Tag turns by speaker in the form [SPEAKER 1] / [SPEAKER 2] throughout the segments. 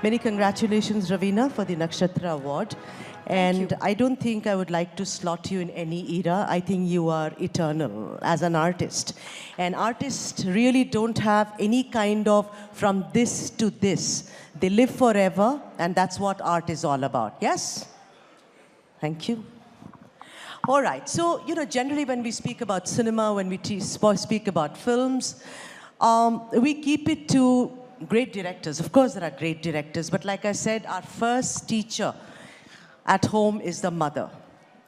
[SPEAKER 1] Many congratulations, Raveena, for the Nakshatra Award. And I don't think I would like to slot you in any era. I think you are eternal as an artist. And artists really don't have any kind of from this to this. They live forever, and that's what art is all about. Yes? Thank you. All right. So, generally when we speak about cinema, when we speak about films, we keep it to great directors. Of course, there are great directors. But like I said, our first teacher at home is the mother,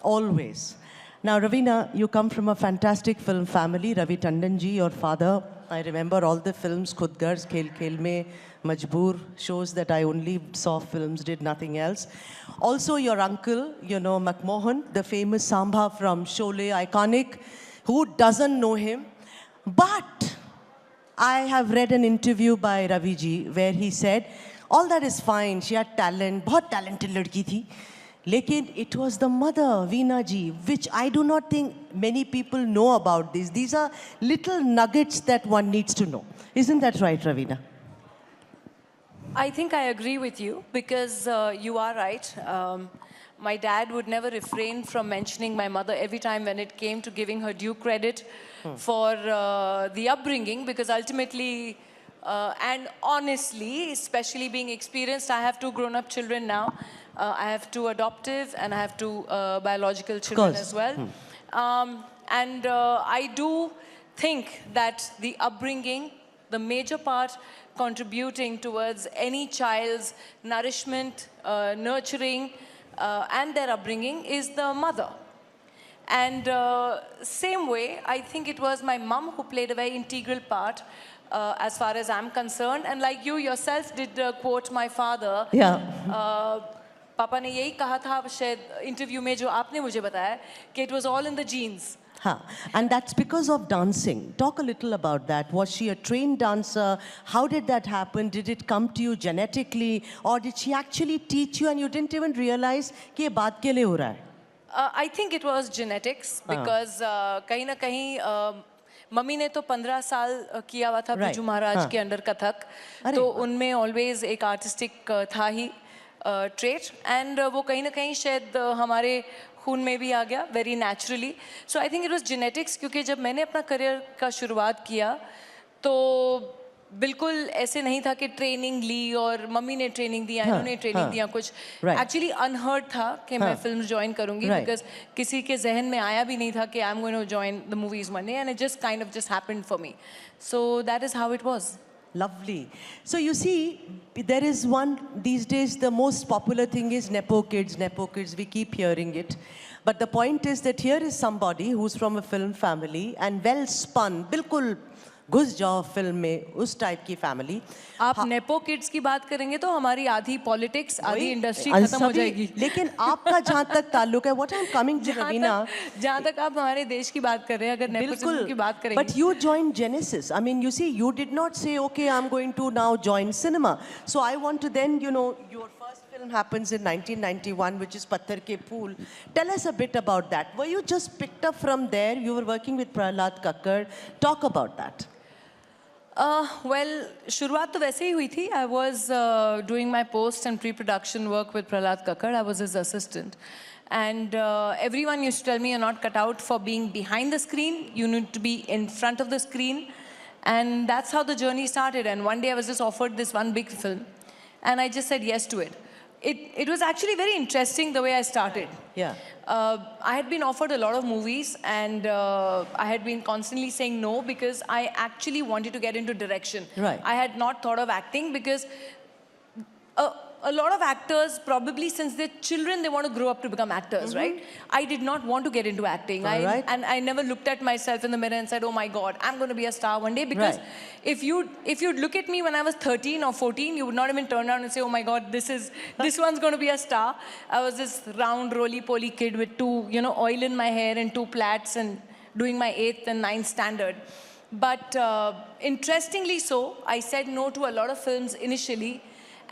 [SPEAKER 1] always. Now, Raveena, you come from a fantastic film family. Raveena Tandon ji, your father, I remember all the films, Khudgars, Khel Khel Mein, Majboor, shows that I only saw films, did nothing else. Also, your uncle, McMohan, the famous Sambha from Sholay, iconic. Who doesn't know him? But I have read an interview by Ravi ji where he said, all that is fine, she had talent, बहुत talented ladki thi. Lekin it was the mother, Veena ji, which I do not think many people know about this. These are little nuggets that one needs to know. Isn't that right, Raveena?
[SPEAKER 2] I think I agree with you because you are right. My dad would never refrain from mentioning my mother every time when it came to giving her due credit for the upbringing, because ultimately and honestly, especially being experienced, I have 2 grown-up children now. I have 2 adoptive and I have 2 biological children as well. And I do think that the upbringing, the major part contributing towards any child's nourishment, nurturing, and their upbringing is the mother. And same way, I think it was my mom who played a very integral part as far as I'm concerned. And like you yourself did quote my father.
[SPEAKER 1] Yeah.
[SPEAKER 2] पापा ने यही कहा था शायद interview में जो आपने मुझे बताया कि it was all in the genes.
[SPEAKER 1] And that's because of dancing. Talk a little about that. Was she a trained dancer? How did that happen? Did it come to you genetically? Or did she actually teach you and you didn't even realize कि ये बात के लिए हो रहा है?
[SPEAKER 2] I think it was genetics because कहीं ना कहीं मम्मी ने तो 15 साल किया हुआ था बिरजू महाराज के अंडर कथक, तो उनमें always एक artistic था ही trait, and वो कहीं ना कहीं शायद हमारे खून में भी आ गया very naturally. So I think it was genetics, क्योंकि जब मैंने अपना करियर का शुरुआत किया तो बिल्कुल ऐसे नहीं था कि ट्रेनिंग ली और मम्मी ने ट्रेनिंग दिया, इन्होंने ट्रेनिंग दिया, कुछ एक्चुअली अनहर्ड था कि मैं फिल्म ज्वाइन करूंगी, बिकॉज किसी के जहन में आया भी नहीं था कि I am going to join the movies one day, and it just kind of just happened for me. So that is how it was.
[SPEAKER 1] Lovely. So you see, there is one, these days the most popular thing is Nepo kids, we keep hearing it. But the point is that here is somebody who's from a film family and well spun, बिल्कुल घुस जाओ film में, उस type की family.
[SPEAKER 2] आप nepo kids की बात करेंगे तो हमारी आधी पॉलिटिक्स, आधी इंडस्ट्री खत्म हो जाएगी.
[SPEAKER 1] लेकिन आपका जहाँ तक ताल्लुक है, what I'm coming to, Raveena,
[SPEAKER 2] जहाँ तक आप हमारे देश की बात कर रहे हैं, अगर नेपोटिज्म की बात करेंगे.
[SPEAKER 1] But you joined Genesis. I mean, you see, you did not say, okay, I'm going to now join cinema. So I want to then, your first film happens in 1991, which is Patthar Ke Phool. Tell us a bit about that. Were you just picked up from there? You were working with Prahlad Kakkar. Talk about that.
[SPEAKER 2] Well, शुरुआत तो वैसे ही हुई थी. I was doing my post and pre-production work with Prahlad Kakkar. I was his assistant. And everyone used to tell me, you're not cut out for being behind the screen. You need to be in front of the screen. And that's how the journey started. And one day I was just offered this one big film. And I just said yes to it. It was actually very interesting the way I started.
[SPEAKER 1] Yeah.
[SPEAKER 2] I had been offered a lot of movies, and I had been constantly saying no because I actually wanted to get into direction.
[SPEAKER 1] Right.
[SPEAKER 2] I had not thought of acting because a lot of actors, probably since they're children, they want to grow up to become actors, right? I did not want to get into acting. And I never looked at myself in the mirror and said, oh my God, I'm going to be a star one day. Because if you'd look at me when I was 13 or 14, you would not even turn around and say, oh my God, this one's going to be a star. I was this round, roly-poly kid with 2, oil in my hair and 2 plaits and doing my 8th and 9th standard. But interestingly so, I said no to a lot of films initially.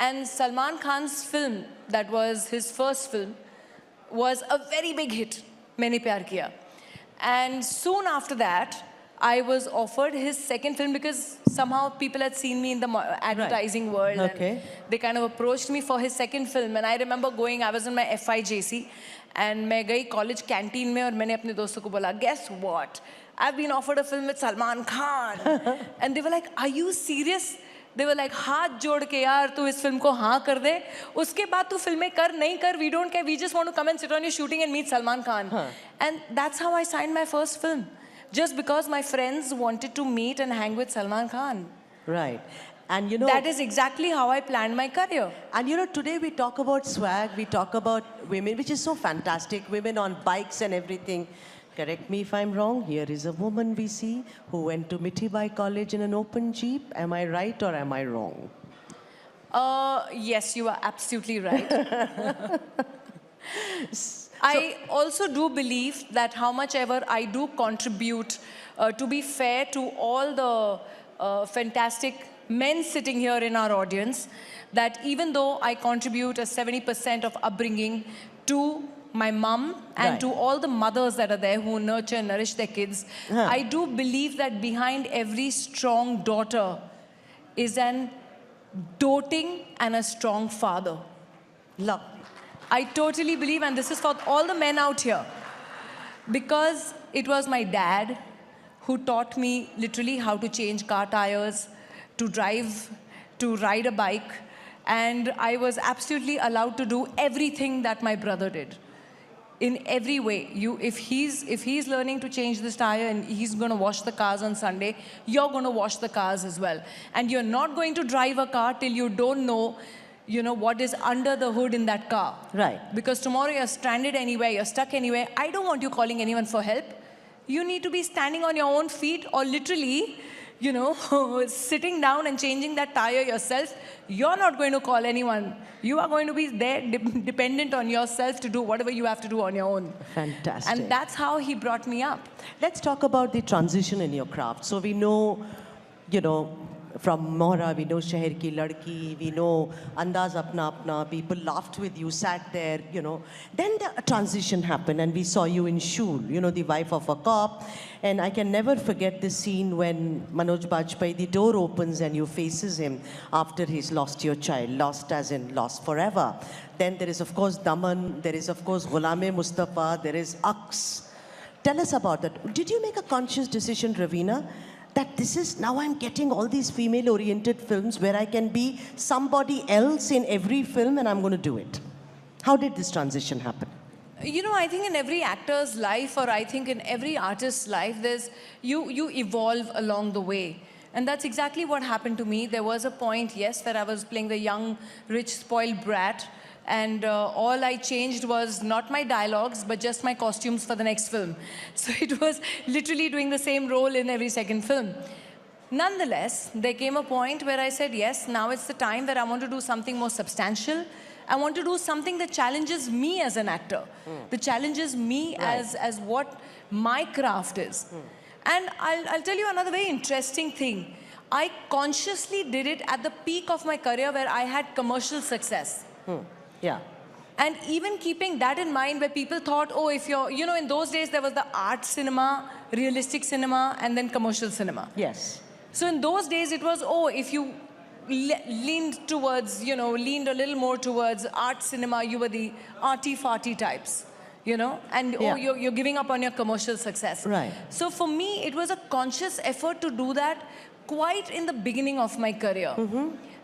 [SPEAKER 2] And Salman Khan's film, that was his first film, was a very big hit, Maine Pyar Kiya. And soon after that, I was offered his second film because somehow people had seen me in the advertising world.
[SPEAKER 1] Okay.
[SPEAKER 2] And they kind of approached me for his second film. And I remember going, I was in my FIJC, and मैं गई college canteen में और मैंने अपने दोस्तों को बोला, guess what? I've been offered a film with Salman Khan. And they were like, are you serious? They were like, हाथ जोड़ के यार तू इस फिल्म को हाँ कर दे, उसके बाद तू फिल्में कर नहीं कर, we don't care, we just want to come and sit on your shooting and meet Salman Khan. And that's how I signed my first film, just because my friends wanted to meet and hang with Salman Khan.
[SPEAKER 1] Right. And you know,
[SPEAKER 2] that is exactly how I planned my career.
[SPEAKER 1] And you know, today we talk about swag, we talk about women, which is so fantastic, women on bikes and everything. Correct me if I'm wrong, here is a woman we see who went to Mitibai College in an open jeep. Am I right or am I wrong?
[SPEAKER 2] Yes, you are absolutely right. I also do believe that how much ever I do contribute, to be fair to all the fantastic men sitting here in our audience, that even though I contribute a 70% of upbringing to my mom and to all the mothers that are there who nurture and nourish their kids, I do believe that behind every strong daughter is an doting and a strong father.
[SPEAKER 1] Love.
[SPEAKER 2] I totally believe, and this is for all the men out here, because it was my dad who taught me literally how to change car tires, to drive, to ride a bike, and I was absolutely allowed to do everything that my brother did. In every way. If he's learning to change this tire and he's going to wash the cars on Sunday, you're going to wash the cars as well. And you're not going to drive a car till you don't know, what is under the hood in that car.
[SPEAKER 1] Right.
[SPEAKER 2] Because tomorrow you're stranded anywhere, you're stuck anywhere. I don't want you calling anyone for help. You need to be standing on your own feet or literally, sitting down and changing that tire yourself. You're not going to call anyone. You are going to be there dependent on yourself to do whatever you have to do on your own.
[SPEAKER 1] Fantastic.
[SPEAKER 2] And that's how he brought me up.
[SPEAKER 1] Let's talk about the transition in your craft. So we know, from Mohra, we know Sheher Ki Ladki, we know Andaz Apna Apna, people laughed with you, sat there, Then the transition happened and we saw you in Shool, the wife of a cop. And I can never forget the scene when Manoj Bajpayee, the door opens and you faces him after he's lost your child, lost as in lost forever. Then there is, of course, Daman, there is, of course, Ghulam-e Mustafa, there is Aqs. Tell us about that. Did you make a conscious decision, Raveena, that this is, now I'm getting all these female-oriented films where I can be somebody else in every film and I'm going to do it? How did this transition happen?
[SPEAKER 2] I think in every actor's life, or I think in every artist's life, you evolve along the way. And that's exactly what happened to me. There was a point, yes, where I was playing the young, rich, spoiled brat. And all I changed was not my dialogues, but just my costumes for the next film. So it was literally doing the same role in every second film. Nonetheless, there came a point where I said, yes, now it's the time where I want to do something more substantial. I want to do something that challenges me as an actor, that challenges me as what my craft is. And I'll tell you another very interesting thing. I consciously did it at the peak of my career where I had commercial success.
[SPEAKER 1] Yeah.
[SPEAKER 2] And even keeping that in mind, where people thought, oh, if you're, in those days there was the art cinema, realistic cinema, and then commercial cinema.
[SPEAKER 1] Yes.
[SPEAKER 2] So in those days it was, oh, if you leaned towards, leaned a little more towards art cinema, you were the arty-farty types, and oh, you're giving up on your commercial success.
[SPEAKER 1] Right.
[SPEAKER 2] So for me, it was a conscious effort to do that quite in the beginning of my career.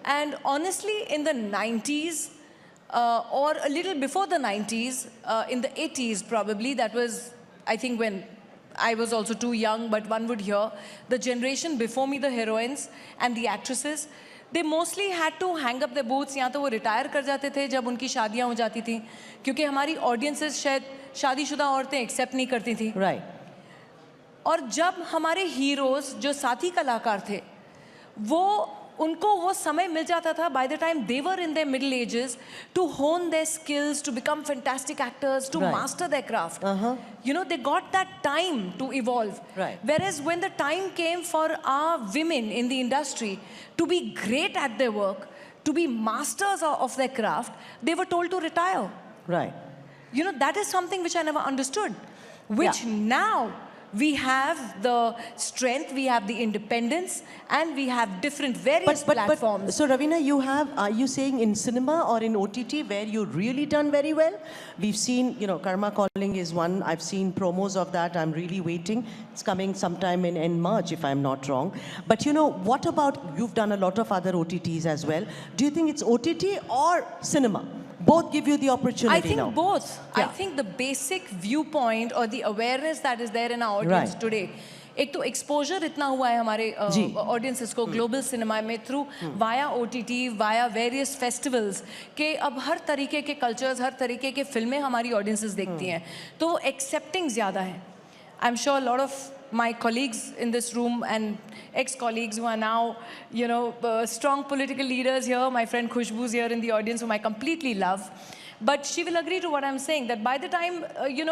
[SPEAKER 2] And honestly, in the 90s, or a little before the 90s, in the 80s probably, that was, I think, when I was also too young, but one would hear, the generation before me, the heroines and the actresses, they mostly had to hang up their boots, या तो वो retire कर जाते थे जब उनकी शादियाँ हो जाती थी, क्योंकि हमारी audiences शायद शादीशुदा औरतें accept नहीं करती थी.
[SPEAKER 1] Right.
[SPEAKER 2] और जब हमारे heroes जो साथी कलाकार थे, उनको वो समय मिल जाता था by the time they were in their middle ages to hone their skills, to become fantastic actors, to master their craft. They got that time to evolve.
[SPEAKER 1] Right.
[SPEAKER 2] Whereas when the time came for our women in the industry to be great at their work, to be masters of their craft, they were told to retire.
[SPEAKER 1] Right.
[SPEAKER 2] That is something which I never understood. Which now, We have the strength, we have the independence, and we have different various platforms.
[SPEAKER 1] So Raveena, are you saying in cinema or in OTT where you've really done very well? We've seen, Karma Calling is one. I've seen promos of that. I'm really waiting. It's coming sometime in March, if I'm not wrong. But what about, you've done a lot of other OTTs as well. Do you think it's OTT or cinema? Both give you the opportunity.
[SPEAKER 2] I think
[SPEAKER 1] now.
[SPEAKER 2] both.
[SPEAKER 1] Yeah.
[SPEAKER 2] I think the basic viewpoint or the awareness that is there in our audience today. एक तो exposure इतना हुआ है हमारे audiences को global cinema में through via OTT, via various festivals कि अब हर तरीके के cultures, हर तरीके के फिल्में हमारी audiences देखती हैं. तो accepting ज़्यादा है. I'm sure a lot of my colleagues in this room and ex-colleagues who are now, strong political leaders here, my friend Khushbu's here in the audience, whom I completely love. But she will agree to what I'm saying, that by the time,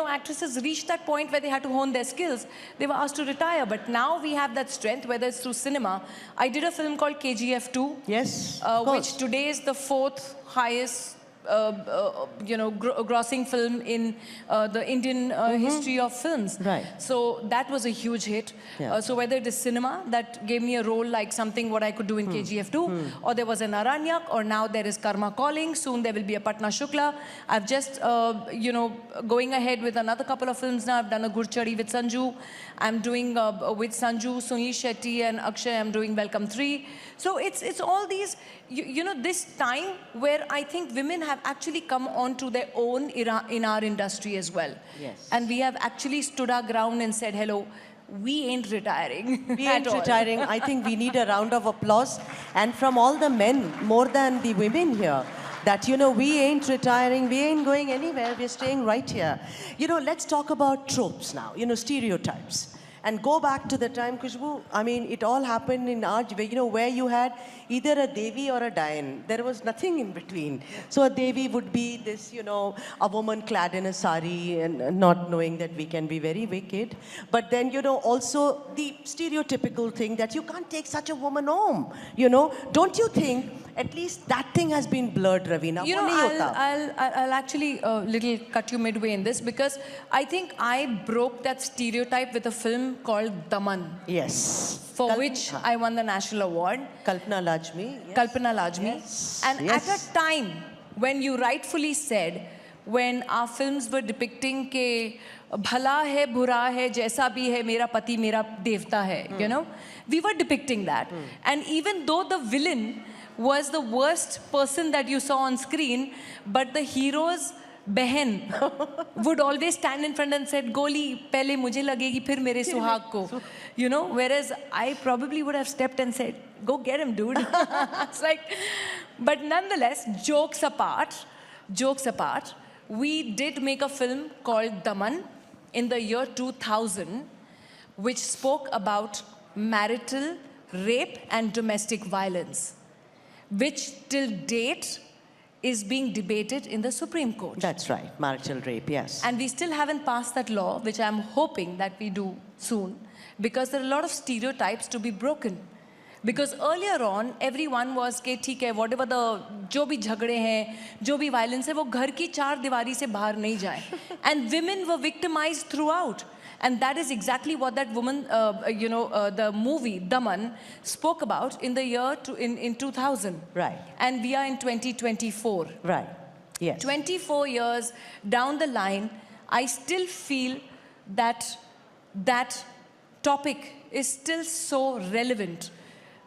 [SPEAKER 2] actresses reached that point where they had to hone their skills, they were asked to retire. But now we have that strength, whether it's through cinema. I did a film called KGF 2,
[SPEAKER 1] yes,
[SPEAKER 2] which today is the 4th highest grossing film in the Indian history of films.
[SPEAKER 1] Right.
[SPEAKER 2] So that was a huge hit.
[SPEAKER 1] Yeah.
[SPEAKER 2] So whether it is cinema that gave me a role like something what I could do in KGF 2, or there was an Aranyak, or now there is Karma Calling, soon there will be a Patna Shukla. I've just, going ahead with another couple of films now. I've done a Gurchadi with Sanju. I'm doing with Sanju, Sunil Shetty and Akshay, I'm doing Welcome 3. So it's all these, this time where I think women have actually come onto their own in our industry as well.
[SPEAKER 1] Yes.
[SPEAKER 2] And we have actually stood our ground and said, hello, we ain't retiring.
[SPEAKER 1] We ain't retiring. I think we need a round of applause. And from all the men, more than the women here, that, we ain't retiring, we ain't going anywhere, we're staying right here. Let's talk about tropes now, stereotypes. And go back to the time, Khushbu, I mean, it all happened in our, where you had either a Devi or a Dayan. There was nothing in between. So a Devi would be this, a woman clad in a sari and not knowing that we can be very wicked. But then, also the stereotypical thing that you can't take such a woman home. Don't you think at least that thing has been blurred, Raveena?
[SPEAKER 2] I'll actually little cut you midway in this, because I think I broke that stereotype with a film called Daman.
[SPEAKER 1] Yes.
[SPEAKER 2] For which I won the national award.
[SPEAKER 1] Kalpana Lajmi.
[SPEAKER 2] Yes. Kalpana Lajmi.
[SPEAKER 1] Yes.
[SPEAKER 2] And at a time when you rightfully said, when our films were depicting ke bhala hai, bura hai, jaisa bhi hai, mera pati, mera devta hai, we were depicting that. And even though the villain was the worst person that you saw on screen, but the hero's बहन would always stand in front and said, "Goli, पहले मुझे लगेगी फिर मेरे सुहाग को." Whereas I probably would have stepped and said, "Go get him, dude." It's like, but nonetheless, jokes apart, we did make a film called Daman in the year 2000, which spoke about marital rape and domestic violence, which till date is being debated in the Supreme Court.
[SPEAKER 1] That's right, marital rape, yes.
[SPEAKER 2] And we still haven't passed that law, which I'm hoping that we do soon, because there are a lot of stereotypes to be broken. Because earlier on, everyone was कि ठीक है, whatever the जो भी झगड़े हैं, जो भी violence है, वो घर की चार दीवारी से बाहर नहीं जाए. And women were victimized throughout. And that is exactly what that woman, the movie Daman spoke about in the year in 2000.
[SPEAKER 1] Right.
[SPEAKER 2] And we are in 2024.
[SPEAKER 1] Right. Yes.
[SPEAKER 2] 24 years down the line, I still feel that that topic is still so relevant,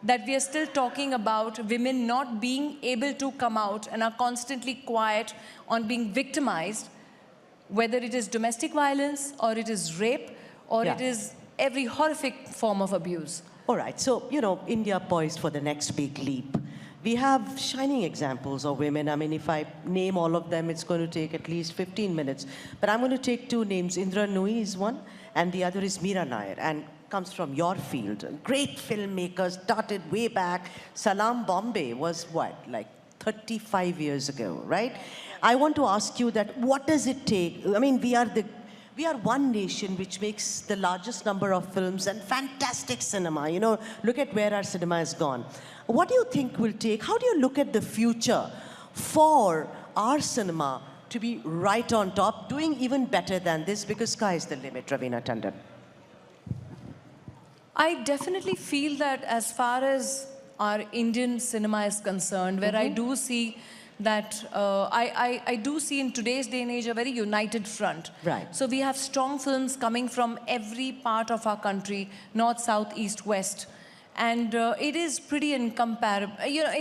[SPEAKER 2] that we are still talking about women not being able to come out and are constantly quiet on being victimized, whether it is domestic violence or it is rape or it is every horrific form of abuse.
[SPEAKER 1] All right, so, India poised for the next big leap. We have shining examples of women. I mean, if I name all of them, it's going to take at least 15 minutes. But I'm going to take two names. Indra Nui is one, and the other is Meera Nair, and comes from your field. Great filmmaker, started way back. Salam Bombay was what, like 35 years ago, right? I want to ask you that, what does it take? I mean, we are one nation which makes the largest number of films and fantastic cinema. Look at where our cinema has gone. What do you think will take? How do you look at the future for our cinema to be right on top, doing even better than this? Because sky is the limit, Raveena Tandon.
[SPEAKER 2] I definitely feel that as far as our Indian cinema is concerned, where I do see that I do see in today's day and age a very united front.
[SPEAKER 1] Right.
[SPEAKER 2] So we have strong films coming from every part of our country, north, south, east, west. And it is pretty incomparable. You know,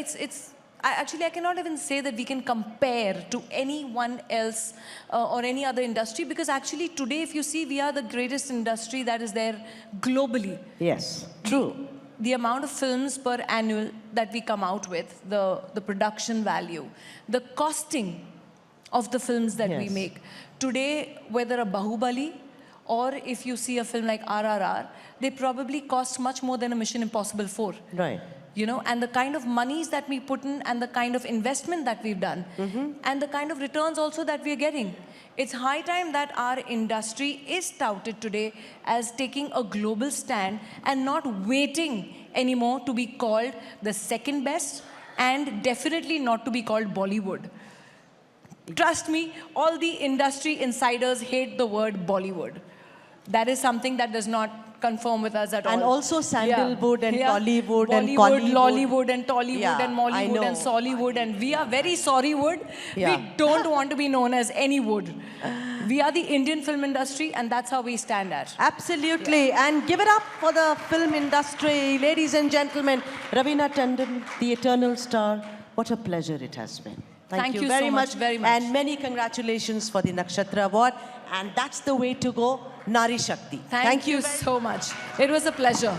[SPEAKER 2] actually, I cannot even say that we can compare to anyone else or any other industry, because actually today, if you see, we are the greatest industry that is there globally.
[SPEAKER 1] Yes, true.
[SPEAKER 2] The amount of films per annual that we come out with, the production value, the costing of the films that we
[SPEAKER 1] Yes.
[SPEAKER 2] make. Today, whether a Bahubali or if you see a film like RRR, they probably cost much more than a Mission Impossible 4.
[SPEAKER 1] Right.
[SPEAKER 2] You know, and the kind of monies that we put in and the kind of investment that we've done and the kind of returns also that we're getting. It's high time that our industry is touted today as taking a global stand and not waiting anymore to be called the second best and definitely not to be called Bollywood. Trust me, all the industry insiders hate the word Bollywood. That is something that does not conform with us at all.
[SPEAKER 1] And also sandalwood and Tollywood and
[SPEAKER 2] Bollywood,
[SPEAKER 1] Collywood.
[SPEAKER 2] Lollywood and Tollywood
[SPEAKER 1] Yeah,
[SPEAKER 2] and
[SPEAKER 1] I
[SPEAKER 2] Mollywood
[SPEAKER 1] know.
[SPEAKER 2] and Sollywood, and we are very sorry wood.
[SPEAKER 1] Yeah.
[SPEAKER 2] We don't want to be known as any wood. We are the Indian film industry, and that's how we stand at.
[SPEAKER 1] Absolutely. And give it up for the film industry. Ladies and gentlemen, Raveena Tandon, the eternal star. What a pleasure it has been. Thank you very
[SPEAKER 2] so
[SPEAKER 1] much.
[SPEAKER 2] very much.
[SPEAKER 1] And many congratulations for the Nakshatra Award. And that's the way to go, Nari Shakti.
[SPEAKER 2] Thank you so much. It was a pleasure.